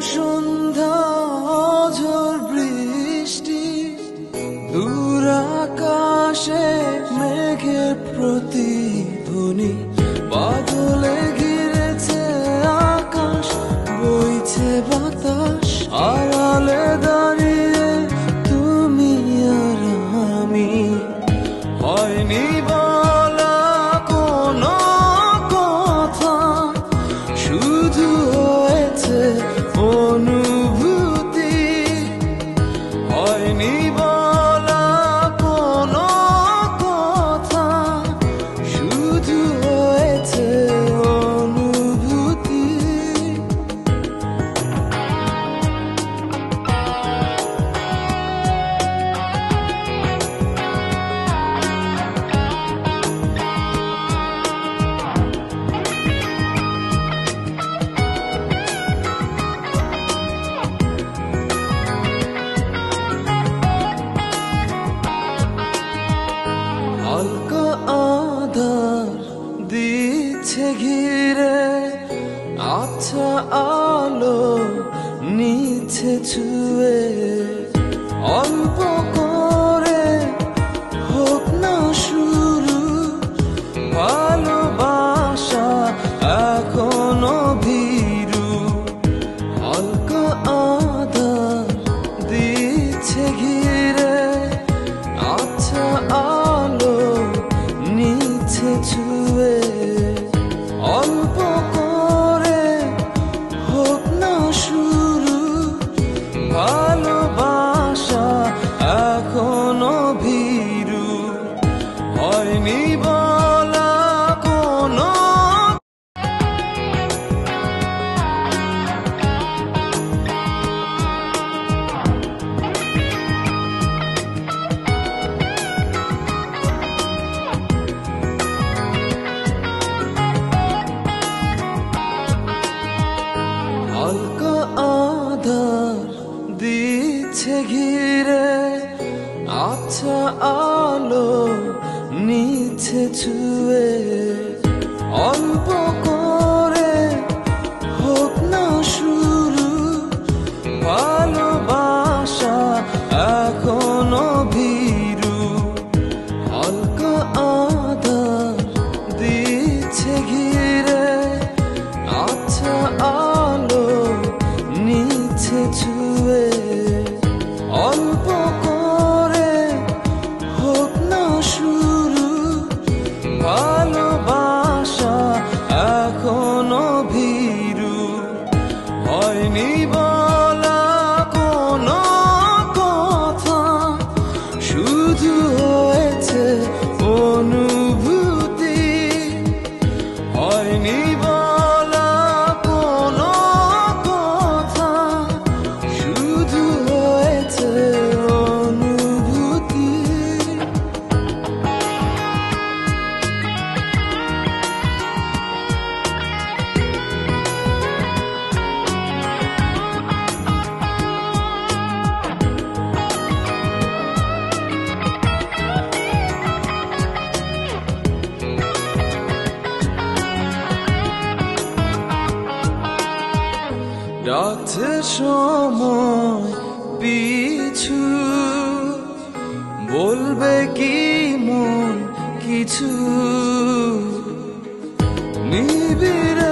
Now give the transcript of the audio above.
সন্ধ্যা ঝড় বৃষ্টি দূর আকাশে মেঘের প্রতিধ্বনি বাদলে ঘিরেছে আকাশ বইছে বাতাস আড়ালে দাঁড়িয়ে তুমি আর আমি হয়নি বলা কোনো কথা শুধু হয়েছে অনুভূতি হয়নি বলা কোনো কথা শুধু হয়েছে অনুভূতি হালকা আধার দিচ্ছে ঘিরে আচ্ছা আলো নিচ্ছে ছুঁয়ে অল্প করে হোক না শুরু ভালোবাসা এখনো ভীরু হালকা আধার দিচ্ছে ঘিরে আচ্ছা আলো নিচ্ছে ছুঁয়ে অল্প করে হোক না শুরু ভালোবাসা এখনো ভীরু হয়নি বলা কোনো হালকা আধার দিচ্ছে ঘিরে আচ্ছা আলো নিচ্ছে ছুঁয়ে অল্প করে হোক না শুরু ভালোবাসা এখনো ভীরু হালকা আধার দিচ্ছে ঘিরে আচ্ছা আলো নিচ্ছে ছুঁয়ে অল্প করে হোক না শুরু ভালোবাসা এখনো ভীরু হয়নি বলা কোনো কথা শুধু হয়েছে অনুভূতি হয়নি বলা কোনো কথা শুধু হয়েছে অনুভূতি ডাকছে সময় পিছু বলবে কি মন কিছু নিবিড়